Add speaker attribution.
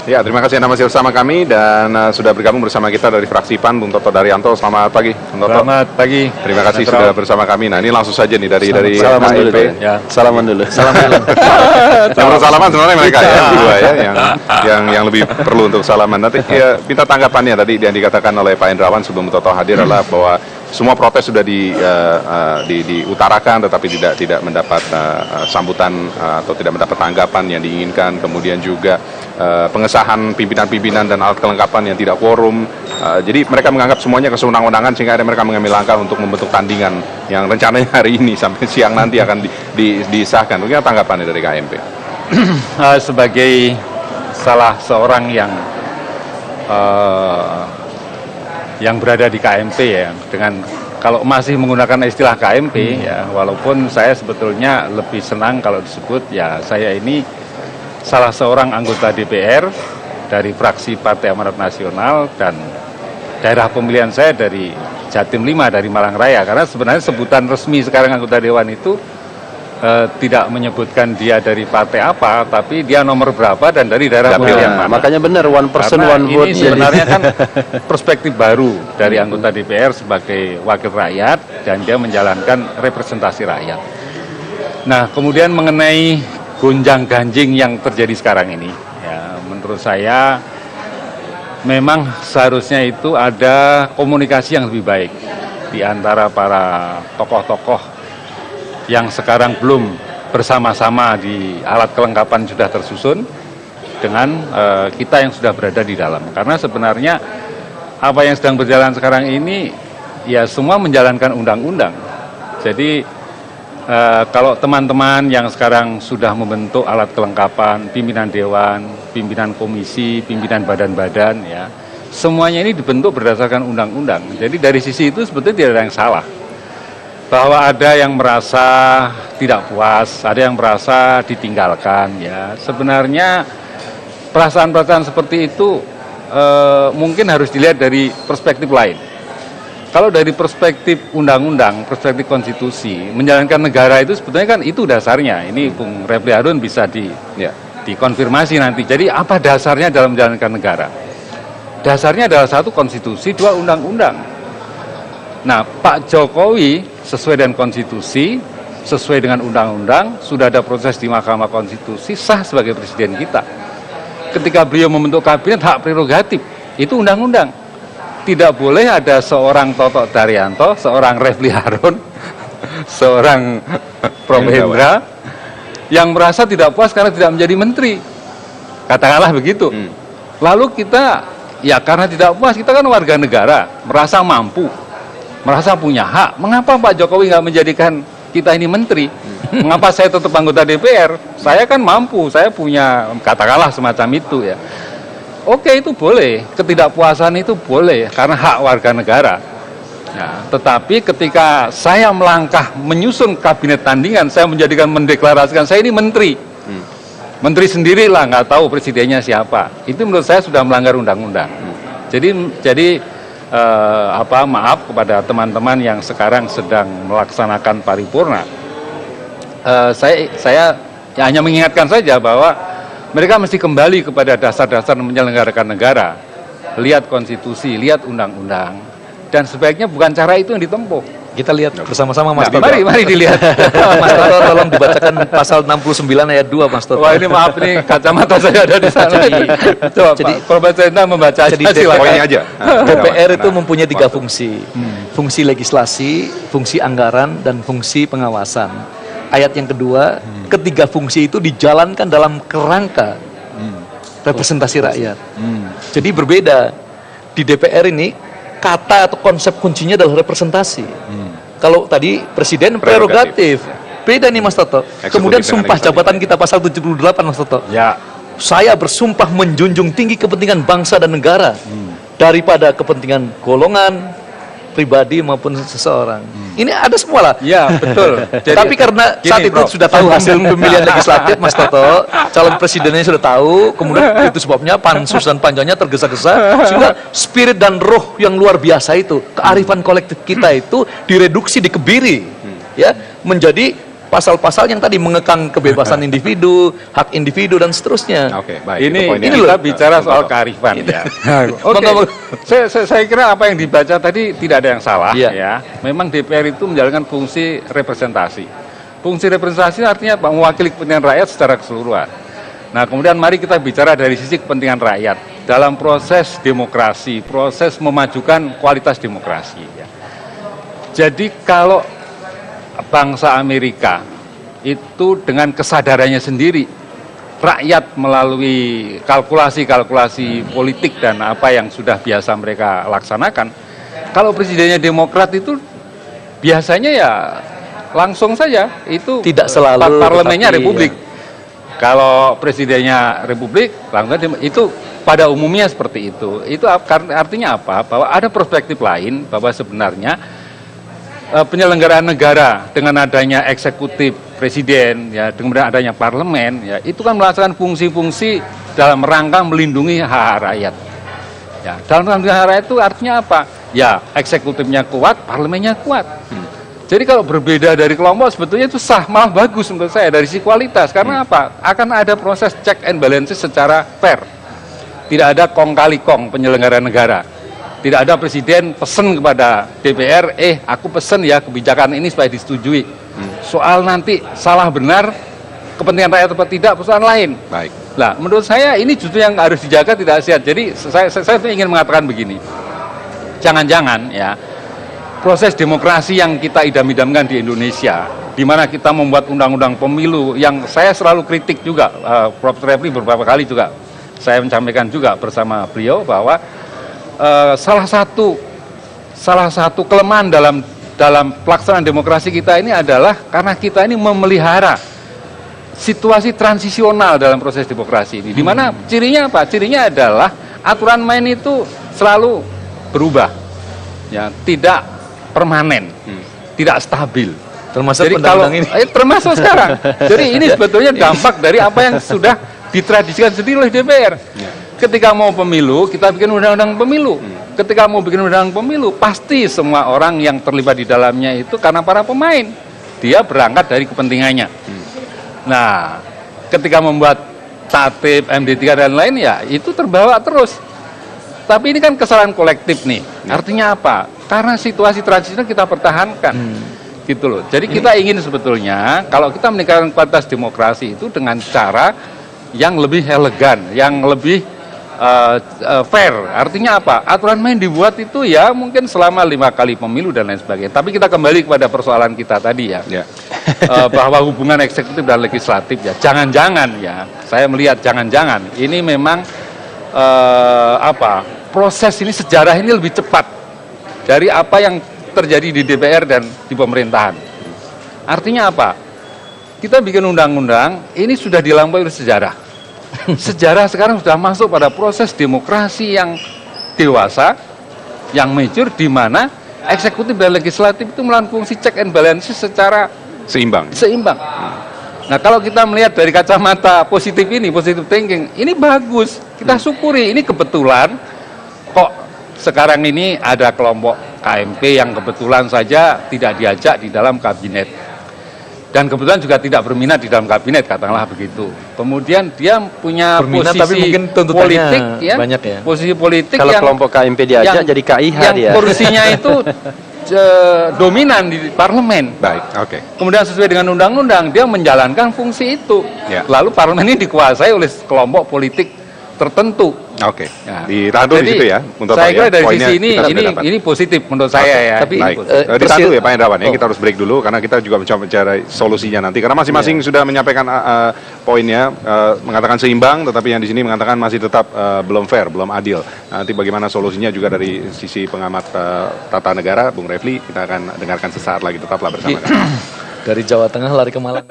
Speaker 1: Ya, terima kasih Anda masih bersama kami dan sudah bergabung bersama kita dari fraksi PAN, Bung Toto Daryanto. Selamat pagi, Bung Toto.
Speaker 2: Selamat pagi.
Speaker 1: Terima kasih sudah bersama kami. Nah, ini langsung saja nih dari
Speaker 3: salaman
Speaker 1: KMP.
Speaker 3: dulu ya. Salaman dulu.
Speaker 1: Salaman sebenarnya mereka ya, berdua ya, yang lebih perlu untuk salaman. Nanti ya, minta tanggapannya tadi yang dikatakan oleh Pak Hendrawan sebelum Toto hadir adalah bahwa semua protes sudah diutarakan, tetapi tidak mendapat sambutan atau tidak mendapat tanggapan yang diinginkan. Kemudian juga pengesahan pimpinan-pimpinan dan alat kelengkapan yang tidak quorum. Jadi mereka menganggap semuanya kesewenang-wenangan sehingga mereka mengambil langkah untuk membentuk tandingan yang rencananya hari ini sampai siang nanti akan disahkan. Mungkin tanggapannya dari KMP?
Speaker 2: Sebagai salah seorang yang berada di KMP ya, dengan kalau masih menggunakan istilah KMP ya, walaupun saya sebetulnya lebih senang kalau disebut ya saya ini salah seorang anggota DPR dari fraksi Partai Amanat Nasional dan daerah pemilihan saya dari Jatim 5 dari Malang Raya, karena sebenarnya sebutan resmi sekarang anggota Dewan itu tidak menyebutkan dia dari partai apa, tapi dia nomor berapa dan dari daerah pemilihan mana.
Speaker 3: Makanya benar, one person
Speaker 2: karena
Speaker 3: one vote.
Speaker 2: Ini sebenarnya kan perspektif baru dari anggota DPR sebagai wakil rakyat dan dia menjalankan representasi rakyat. Nah, kemudian mengenai gonjang-ganjing yang terjadi sekarang ini, ya, menurut saya memang seharusnya itu ada komunikasi yang lebih baik di antara para tokoh-tokoh yang sekarang belum bersama-sama di alat kelengkapan sudah tersusun dengan kita yang sudah berada di dalam. Karena sebenarnya apa yang sedang berjalan sekarang ini ya semua menjalankan undang-undang. Jadi kalau teman-teman yang sekarang sudah membentuk alat kelengkapan, pimpinan dewan, pimpinan komisi, pimpinan badan-badan ya, semuanya ini dibentuk berdasarkan undang-undang. Jadi dari sisi itu sebetulnya tidak ada yang salah. Bahwa ada yang merasa tidak puas, ada yang merasa ditinggalkan ya. Sebenarnya perasaan-perasaan seperti itu mungkin harus dilihat dari perspektif lain. Kalau dari perspektif undang-undang, perspektif konstitusi, menjalankan negara itu sebetulnya kan itu dasarnya. Ini Bung Refli Harun bisa dikonfirmasi nanti. Jadi apa dasarnya dalam menjalankan negara? Dasarnya adalah satu konstitusi, dua undang-undang. Nah, Pak Jokowi sesuai dengan konstitusi, sesuai dengan undang-undang, sudah ada proses di Mahkamah Konstitusi, sah sebagai presiden kita. Ketika beliau membentuk kabinet, hak prerogatif, itu undang-undang. Tidak boleh ada seorang Toto Daryanto, seorang Refli Harun, seorang Prof. Hendra, yang merasa tidak puas karena tidak menjadi menteri. Katakanlah begitu. Lalu kita, ya karena tidak puas, kita kan warga negara, merasa mampu, merasa punya hak. Mengapa Pak Jokowi nggak menjadikan kita ini menteri? Mengapa saya tetap anggota DPR? Saya kan mampu, saya punya, katakanlah semacam itu ya. Oke, itu boleh, ketidakpuasan itu boleh karena hak warga negara. Nah, tetapi ketika saya melangkah menyusun kabinet tandingan, saya mendeklarasikan saya ini menteri. Menteri sendirilah, nggak tahu presidennya siapa. Itu menurut saya sudah melanggar undang-undang. Jadi maaf kepada teman-teman yang sekarang sedang melaksanakan paripurna. Saya hanya mengingatkan saja bahwa mereka mesti kembali kepada dasar-dasar menyelenggarakan negara. Lihat konstitusi, lihat undang-undang. Dan sebaiknya bukan cara itu yang ditempuh.
Speaker 3: Kita lihat bersama-sama Mas Toto.
Speaker 2: Mari dilihat.
Speaker 3: Mas Toto tolong dibacakan pasal 69 ayat 2 Mas Toto.
Speaker 2: Wah, ini maaf nih, kacamata saya ada di sana. Coba jadi, Pak Profesor Enda membaca
Speaker 3: jadi
Speaker 2: silakan
Speaker 3: aja. DPR itu mempunyai 3 fungsi. Fungsi legislasi, fungsi anggaran, dan fungsi pengawasan. Ayat yang kedua, ketiga fungsi itu dijalankan dalam kerangka representasi rakyat. Jadi berbeda. Di DPR ini, kata atau konsep kuncinya adalah representasi. Kalau tadi presiden prerogatif. Beda nih Mas Toto. Kemudian sumpah jabatan kita pasal 78 Mas Toto.
Speaker 2: Ya.
Speaker 3: Saya bersumpah menjunjung tinggi kepentingan bangsa dan negara daripada kepentingan golongan, pribadi maupun seseorang. Ini ada semua lah.
Speaker 2: Ya, betul.
Speaker 3: Jadi, tapi karena saat itu sudah tahu hasil pemilihan legislatif, Mas Toto, calon presidennya sudah tahu, kemudian itu sebabnya pansus dan panjangnya tergesa-gesa, sehingga spirit dan roh yang luar biasa itu, kearifan kolektif kita itu direduksi, dikebiri, ya, menjadi pasal-pasal yang tadi mengekang kebebasan individu, hak individu dan seterusnya.
Speaker 1: Oke, baik.
Speaker 2: Ini
Speaker 1: itu poinnya.
Speaker 2: kita bicara soal kearifan ya. Oke.
Speaker 3: Monggo.
Speaker 2: Saya kira apa yang dibaca tadi tidak ada yang salah
Speaker 3: Iya.
Speaker 2: ya. Memang DPR itu menjalankan fungsi representasi. Fungsi representasi artinya apa? Mewakili kepentingan rakyat secara keseluruhan. Nah, kemudian mari kita bicara dari sisi kepentingan rakyat dalam proses demokrasi, proses memajukan kualitas demokrasi ya. Jadi kalau bangsa Amerika itu dengan kesadarannya sendiri, rakyat melalui kalkulasi-kalkulasi politik dan apa yang sudah biasa mereka laksanakan, kalau presidennya Demokrat itu biasanya ya langsung saja itu
Speaker 3: Tidak selalu,
Speaker 2: parlemennya
Speaker 3: tetapi
Speaker 2: Republik. Kalau presidennya Republik, langsung itu pada umumnya seperti itu. Itu artinya apa? Bahwa ada perspektif lain bahwa sebenarnya penyelenggaraan negara dengan adanya eksekutif presiden ya, dengan adanya parlemen ya, itu kan melaksanakan fungsi-fungsi dalam rangka melindungi hak rakyat. Ya, dalam melindungi hak rakyat itu artinya apa? Ya, eksekutifnya kuat, parlemennya kuat. Jadi kalau berbeda dari kelompok sebetulnya itu sah, malah bagus menurut saya dari sisi kualitas. Karena apa? Akan ada proses check and balances secara fair. Tidak ada kong kali kong penyelenggara negara. Tidak ada presiden pesen kepada DPR, aku pesen ya kebijakan ini supaya disetujui. Soal nanti salah benar, kepentingan rakyat atau tidak, persoalan lain.
Speaker 1: Baik.
Speaker 2: Nah, menurut saya ini justru yang harus dijaga tidak sehat. Jadi saya ingin mengatakan begini, jangan-jangan ya proses demokrasi yang kita idam-idamkan di Indonesia, di mana kita membuat undang-undang pemilu yang saya selalu kritik juga, Prof. Refli beberapa kali juga saya menyampaikan juga bersama beliau bahwa salah satu kelemahan dalam pelaksanaan demokrasi kita ini adalah karena kita ini memelihara situasi transisional dalam proses demokrasi ini. Di mana cirinya apa? Cirinya adalah aturan main itu selalu berubah, ya, tidak permanen, tidak stabil.
Speaker 3: Termasuk
Speaker 2: Jadi
Speaker 3: undang-undang ini.
Speaker 2: termasuk sekarang. Jadi ini sebetulnya dampak dari apa yang sudah ditradisikan sendiri oleh DPR. Ketika mau pemilu, kita bikin undang-undang pemilu. Ketika mau bikin undang-undang pemilu, pasti semua orang yang terlibat di dalamnya itu karena para pemain. Dia berangkat dari kepentingannya. Nah, ketika membuat tatip, MD3 dan lain ya, itu terbawa terus. Tapi ini kan kesalahan kolektif nih. Artinya apa? Karena situasi transisional kita pertahankan. Gitu loh. Jadi kita ingin sebetulnya kalau kita meningkatkan kualitas demokrasi itu dengan cara yang lebih elegan, yang lebih fair. Artinya apa? Aturan main dibuat itu ya mungkin selama 5 kali pemilu dan lain sebagainya. Tapi kita kembali kepada persoalan kita tadi ya, bahwa hubungan eksekutif dan legislatif ya, jangan-jangan ya, saya melihat jangan-jangan ini memang proses ini, sejarah ini lebih cepat dari apa yang terjadi di DPR dan di pemerintahan. Artinya apa? Kita bikin undang-undang ini sudah dilampaui oleh sejarah. Sejarah sekarang sudah masuk pada proses demokrasi yang dewasa, yang mature, di mana eksekutif dan legislatif itu melakukan fungsi check and balances secara
Speaker 1: Seimbang.
Speaker 2: Nah, kalau kita melihat dari kacamata positif ini, positive thinking, ini bagus. Kita syukuri, ini kebetulan kok sekarang ini ada kelompok KMP yang kebetulan saja tidak diajak di dalam kabinet. Dan kebetulan juga tidak berminat di dalam kabinet, katakanlah begitu. Kemudian dia punya
Speaker 3: Berminat,
Speaker 2: posisi
Speaker 3: tapi mungkin tuntutannya
Speaker 2: politik ya,
Speaker 3: banyak ya.
Speaker 2: posisi politik
Speaker 4: Kalau
Speaker 2: yang
Speaker 4: kelompok KMP diajak jadi KIH
Speaker 2: yang
Speaker 4: dia.
Speaker 2: kursinya itu dominan di parlemen.
Speaker 1: Baik, oke.
Speaker 2: Kemudian sesuai dengan undang-undang dia menjalankan fungsi itu.
Speaker 1: Ya.
Speaker 2: Lalu parlemen ini dikuasai oleh kelompok politik tertentu.
Speaker 1: Oke.
Speaker 2: Ya.
Speaker 1: Ditaruh di
Speaker 2: Jadi,
Speaker 1: situ ya. Untuk
Speaker 2: saya
Speaker 1: Pak,
Speaker 2: kira
Speaker 1: ya.
Speaker 2: dari
Speaker 1: Poinnya
Speaker 2: sisi
Speaker 1: kita sudah dapat.
Speaker 2: ini positif menurut saya ya.
Speaker 3: Tapi,
Speaker 1: Baik,
Speaker 3: terus
Speaker 1: ditahan dulu
Speaker 3: ya-
Speaker 1: ya Pak Hendrawan ya, kita harus break dulu karena kita juga mencoba mencari solusinya nanti. Karena masing-masing sudah menyampaikan poinnya, mengatakan seimbang, tetapi yang di sini mengatakan masih tetap belum fair, belum adil. Nanti bagaimana solusinya juga dari sisi pengamat tata negara, Bung Refli, kita akan dengarkan sesaat lagi, tetaplah bersama kami.
Speaker 3: Dari Jawa Tengah lari ke Malang.